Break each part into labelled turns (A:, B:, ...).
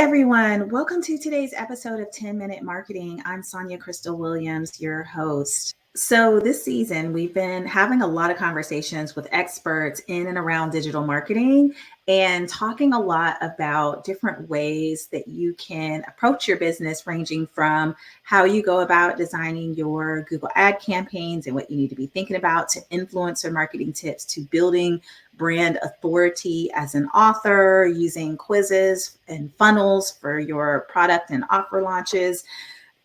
A: everyone. Welcome to today's episode of 10 Minute Marketing. I'm Sonja Crystal Williams, your host. So this season, we've been having a lot of conversations with experts in and around digital marketing and talking a lot about different ways that you can approach your business, ranging from how you go about designing your Google ad campaigns and what you need to be thinking about, to influencer marketing tips, to building brand authority as an author, using quizzes and funnels for your product and offer launches.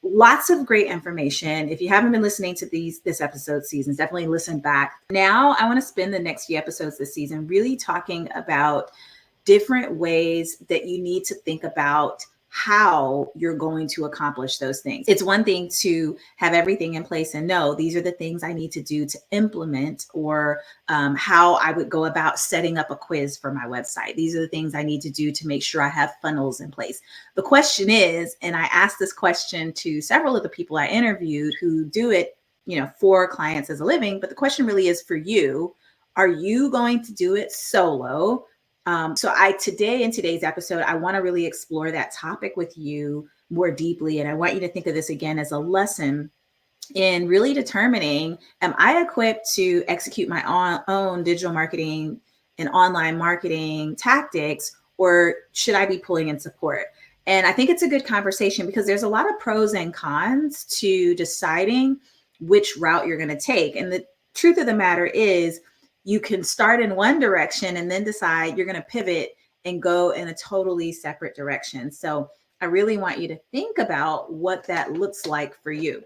A: Lots of great information. If you haven't been listening to this episode seasons, definitely listen back. Now, I want to spend the next few episodes this season really talking about different ways that you need to think about how you're going to accomplish those things. It's one thing to have everything in place and know these are the things I need to do to implement, or how I would go about setting up a quiz for my website. These are the things I need to do to make sure I have funnels in place. The question is, and I asked this question to several of the people I interviewed who do it, for clients as a living, but the question really is for you. Are you going to do it solo? Today in today's episode, I want to really explore that topic with you more deeply. And I want you to think of this again as a lesson in really determining, am I equipped to execute my own digital marketing and online marketing tactics, or should I be pulling in support? And I think it's a good conversation because there's a lot of pros and cons to deciding which route you're going to take. And the truth of the matter is, you can start in one direction and then decide you're going to pivot and go in a totally separate direction. So I really want you to think about what that looks like for you.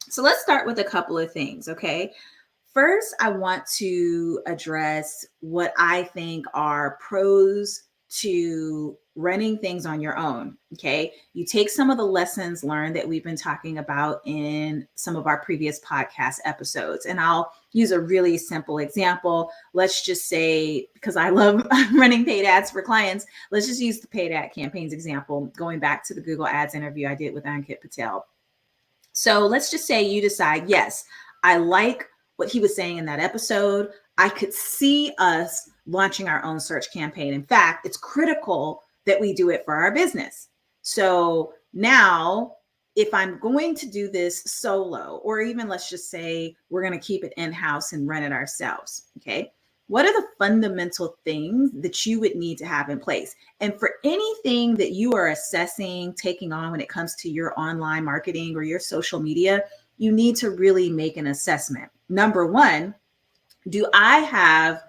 A: So let's start with a couple of things, okay? First, I want to address what I think are pros to running things on your own, okay? You take some of the lessons learned that we've been talking about in some of our previous podcast episodes, and I'll use a really simple example. Let's just say, because I love running paid ads for clients, let's just use the paid ad campaigns example, going back to the Google Ads interview I did with Ankit Patel. So let's just say you decide, yes, I like what he was saying in that episode. I could see us launching our own search campaign. In fact, it's critical that we do it for our business. So now, if I'm going to do this solo, or even let's just say we're going to keep it in-house and run it ourselves, okay? What are the fundamental things that you would need to have in place? And for anything that you are assessing, taking on when it comes to your online marketing or your social media, you need to really make an assessment. Number one, do I have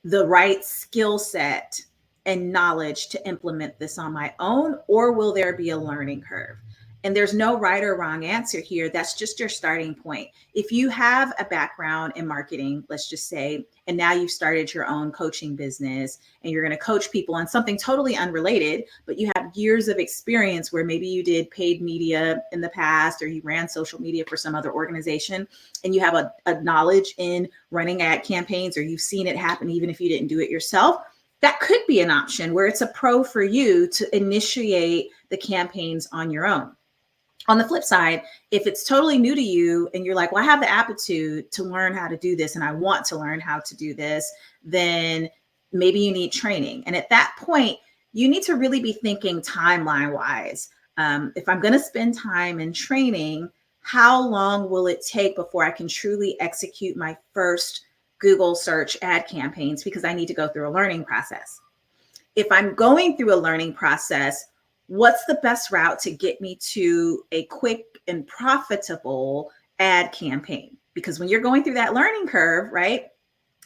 A: the right skill set and knowledge to implement this on my own, or will there be a learning curve? And there's no right or wrong answer here. That's just your starting point. If you have a background in marketing, let's just say, and now you've started your own coaching business and you're going to coach people on something totally unrelated, but you have years of experience where maybe you did paid media in the past, or you ran social media for some other organization, and you have a knowledge in running ad campaigns, or you've seen it happen even if you didn't do it yourself, that could be an option where it's a pro for you to initiate the campaigns on your own. On the flip side, if it's totally new to you and you're like, well, I have the aptitude to learn how to do this and I want to learn how to do this, then maybe you need training. And at that point, you need to really be thinking timeline wise. If I'm going to spend time in training, how long will it take before I can truly execute my first Google search ad campaigns? Because I need to go through a learning process. If I'm going through a learning process, what's the best route to get me to a quick and profitable ad campaign? Because when you're going through that learning curve, right,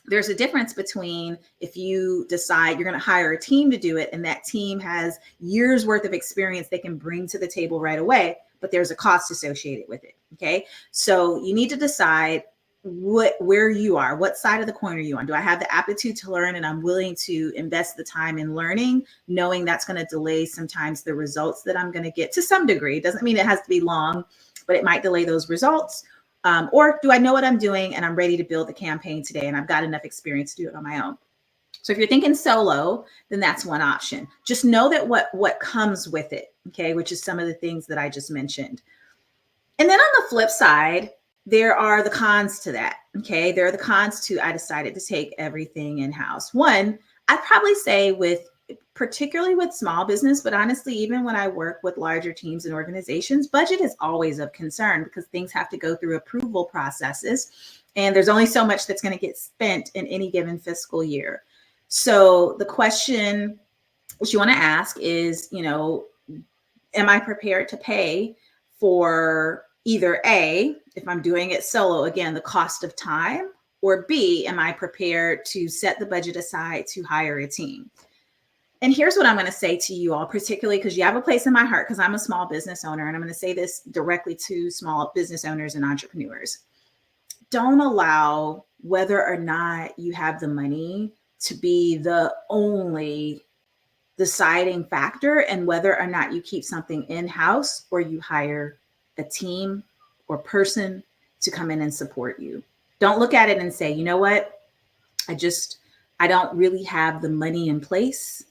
A: there's a difference between if you decide you're going to hire a team to do it and that team has years worth of experience they can bring to the table right away, but there's a cost associated with it. Okay. So you need to decide where you are, what side of the coin are you on? Do I have the aptitude to learn and I'm willing to invest the time in learning, knowing that's going to delay sometimes the results that I'm going to get to some degree? It doesn't mean it has to be long, but it might delay those results. Or do I know what I'm doing and I'm ready to build the campaign today and I've got enough experience to do it on my own? So if you're thinking solo, then that's one option. Just know that what comes with it, okay, which is some of the things that I just mentioned. And then on the flip side, there are the cons to that, okay? There are the cons to I decided to take everything in-house. One, I'd probably say with particularly with small business, but honestly, even when I work with larger teams and organizations, budget is always of concern because things have to go through approval processes. And there's only so much that's going to get spent in any given fiscal year. So the question that you want to ask is, am I prepared to pay for either A, if I'm doing it solo, again, the cost of time, or B, am I prepared to set the budget aside to hire a team? And here's what I'm going to say to you all, particularly because you have a place in my heart, because I'm a small business owner, and I'm going to say this directly to small business owners and entrepreneurs. Don't allow whether or not you have the money to be the only deciding factor in whether or not you keep something in-house or you hire a team or person to come in and support you. Don't look at it and say, you know what, I don't really have the money in place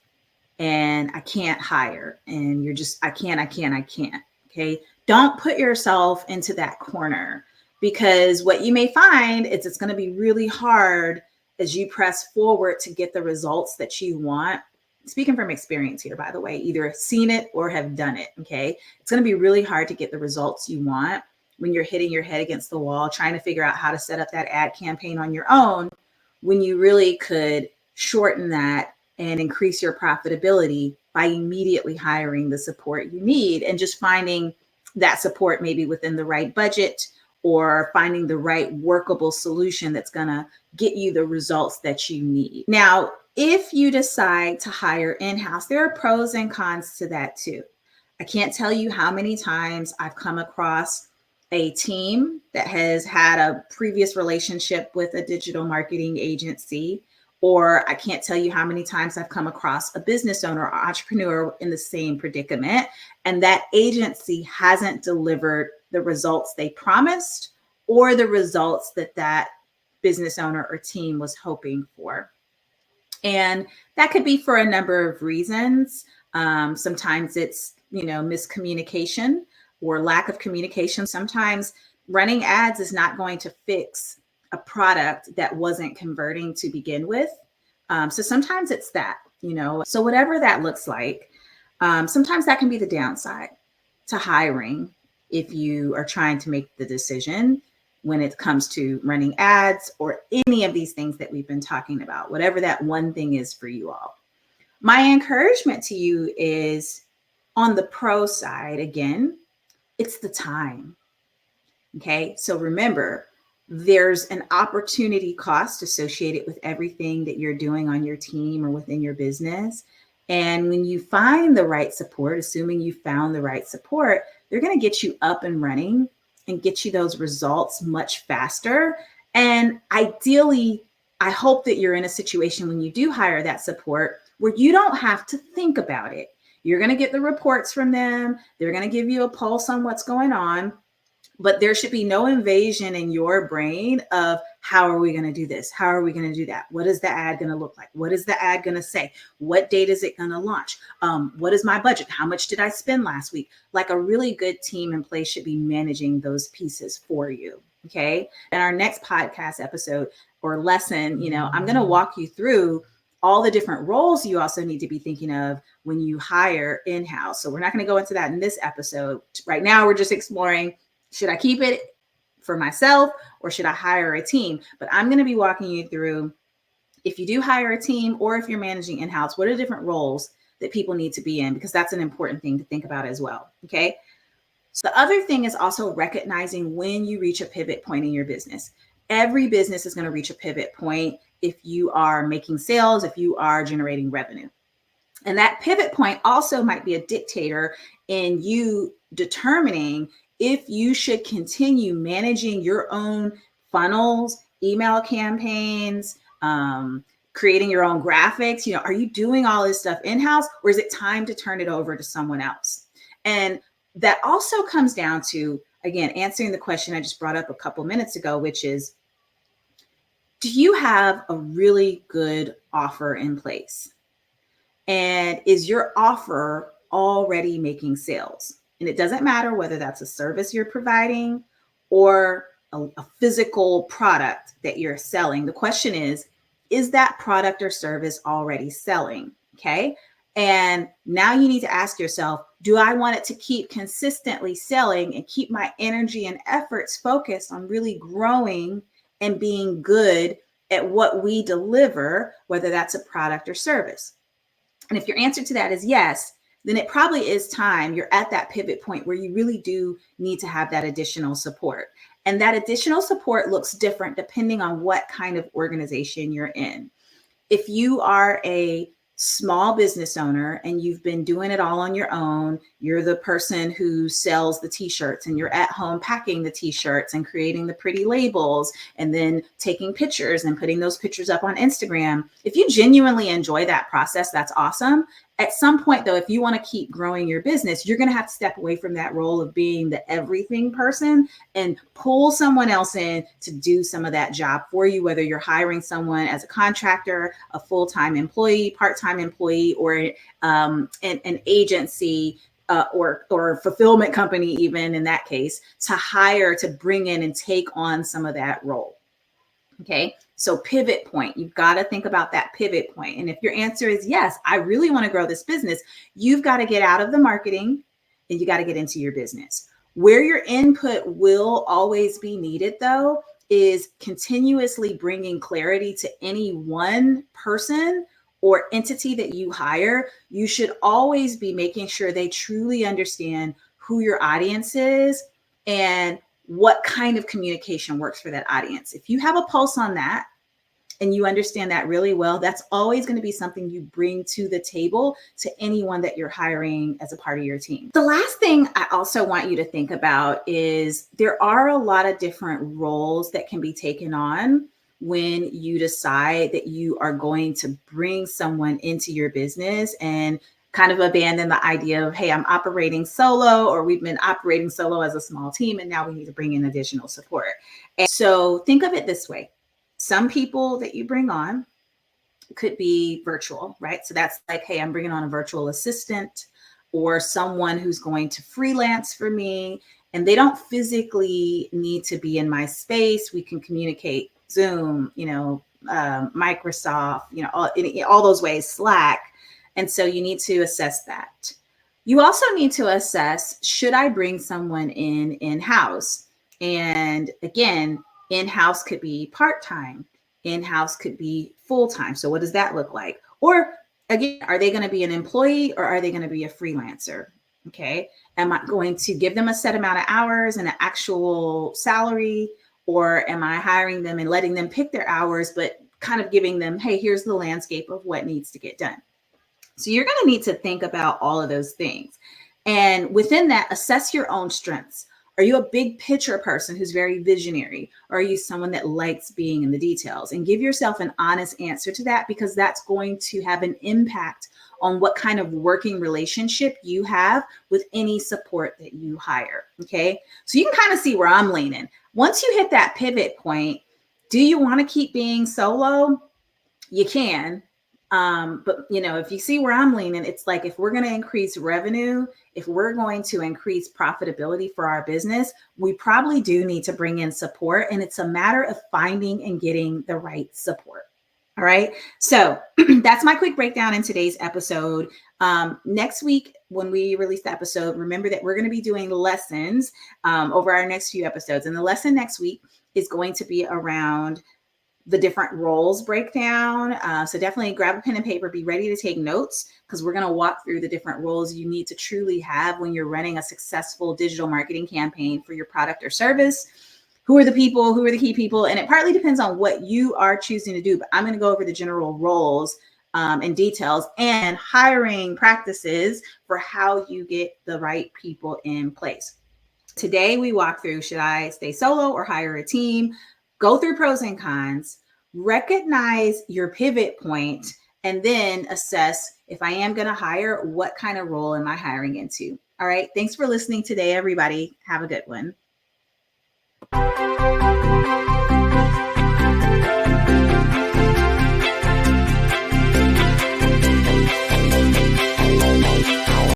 A: and I can't hire. And you're just, I can't. Okay. Don't put yourself into that corner, because what you may find is it's going to be really hard as you press forward to get the results that you want. Speaking from experience here, by the way, either seen it or have done it. Okay. It's going to be really hard to get the results you want when you're hitting your head against the wall, trying to figure out how to set up that ad campaign on your own, when you really could shorten that and increase your profitability by immediately hiring the support you need and just finding that support maybe within the right budget, or finding the right workable solution that's going to get you the results that you need. Now, if you decide to hire in-house, there are pros and cons to that too. I can't tell you how many times I've come across a team that has had a previous relationship with a digital marketing agency, or I can't tell you how many times I've come across a business owner or entrepreneur in the same predicament, and that agency hasn't delivered the results they promised or the results that business owner or team was hoping for. And that could be for a number of reasons. Sometimes it's, miscommunication or lack of communication. Sometimes running ads is not going to fix a product that wasn't converting to begin with. So sometimes it's that, so whatever that looks like, sometimes that can be the downside to hiring if you are trying to make the decision when it comes to running ads or any of these things that we've been talking about, whatever that one thing is for you all. My encouragement to you is, on the pro side, again, it's the time. Okay, so remember, there's an opportunity cost associated with everything that you're doing on your team or within your business. And when you find the right support, assuming you found the right support, they're going to get you up and running and get you those results much faster. And ideally, I hope that you're in a situation when you do hire that support where you don't have to think about it. You're going to get the reports from them. They're going to give you a pulse on what's going on. But there should be no invasion in your brain of, how are we going to do this? How are we going to do that? What is the ad going to look like? What is the ad going to say? What date is it going to launch? What is my budget? How much did I spend last week? Like, a really good team in place should be managing those pieces for you. Okay. In our next podcast episode or lesson, I'm going to walk you through all the different roles you also need to be thinking of when you hire in-house. So we're not going to go into that in this episode. Right now, we're just exploring, should I keep it for myself or should I hire a team? But I'm going to be walking you through, if you do hire a team or if you're managing in-house, what are the different roles that people need to be in? Because that's an important thing to think about as well. Okay. So the other thing is also recognizing when you reach a pivot point in your business. Every business is going to reach a pivot point if you are making sales, if you are generating revenue. And that pivot point also might be a dictator in you determining if you should continue managing your own funnels, email campaigns, creating your own graphics. Are you doing all this stuff in-house, or is it time to turn it over to someone else? And that also comes down to, again, answering the question I just brought up a couple minutes ago, which is, do you have a really good offer in place? And is your offer already making sales? And it doesn't matter whether that's a service you're providing or a physical product that you're selling. The question is that product or service already selling? Okay. And now you need to ask yourself, do I want it to keep consistently selling and keep my energy and efforts focused on really growing and being good at what we deliver, whether that's a product or service? And if your answer to that is yes, then it probably is time. You're at that pivot point where you really do need to have that additional support. And that additional support looks different depending on what kind of organization you're in. If you are a small business owner and you've been doing it all on your own, you're the person who sells the t-shirts and you're at home packing the t-shirts and creating the pretty labels and then taking pictures and putting those pictures up on Instagram. If you genuinely enjoy that process, that's awesome. At some point though, if you want to keep growing your business, you're going to have to step away from that role of being the everything person and pull someone else in to do some of that job for you, whether you're hiring someone as a contractor, a full-time employee, part-time employee, or an agency or fulfillment company, even in that case, to hire to bring in and take on some of that role. Okay. So pivot point, you've got to think about that pivot point. And if your answer is yes, I really want to grow this business, you've got to get out of the marketing and you got to get into your business. Where your input will always be needed, though, is continuously bringing clarity to any one person or entity that you hire. You should always be making sure they truly understand who your audience is and what kind of communication works for that audience. If you have a pulse on that and you understand that really well, that's always going to be something you bring to the table to anyone that you're hiring as a part of your team. The last thing I also want you to think about is there are a lot of different roles that can be taken on when you decide that you are going to bring someone into your business and kind of abandon the idea of, hey, I'm operating solo, or we've been operating solo as a small team, and now we need to bring in additional support. And so think of it this way. Some people that you bring on could be virtual, right? So that's like, hey, I'm bringing on a virtual assistant or someone who's going to freelance for me, and they don't physically need to be in my space. We can communicate Zoom, Microsoft, all those ways, Slack. And so you need to assess that. You also need to assess, should I bring someone in-house? And again, in-house could be part-time. In-house could be full-time. So what does that look like? Or again, are they going to be an employee or are they going to be a freelancer? Okay. Am I going to give them a set amount of hours and an actual salary? Or am I hiring them and letting them pick their hours, but kind of giving them, hey, here's the landscape of what needs to get done? So you're going to need to think about all of those things. And within that, assess your own strengths. Are you a big picture person who's very visionary? Or are you someone that likes being in the details? And give yourself an honest answer to that, because that's going to have an impact on what kind of working relationship you have with any support that you hire. Okay. So you can kind of see where I'm leaning. Once you hit that pivot point, do you want to keep being solo? You can. But if you see where I'm leaning, it's like, if we're going to increase revenue, if we're going to increase profitability for our business, we probably do need to bring in support. And it's a matter of finding and getting the right support. All right. So that's my quick breakdown in today's episode. Next week, when we release the episode, remember that we're going to be doing lessons over our next few episodes. And the lesson next week is going to be around the different roles breakdown. So definitely grab a pen and paper, be ready to take notes, because we're going to walk through the different roles you need to truly have when you're running a successful digital marketing campaign for your product or service. Who are the people? Who are the key people? And it partly depends on what you are choosing to do, but I'm going to go over the general roles and details and hiring practices for how you get the right people in place. Today, we walk through, should I stay solo or hire a team? Go through pros and cons, recognize your pivot point, and then assess, if I am going to hire, what kind of role am I hiring into? All right. Thanks for listening today, everybody. Have a good one.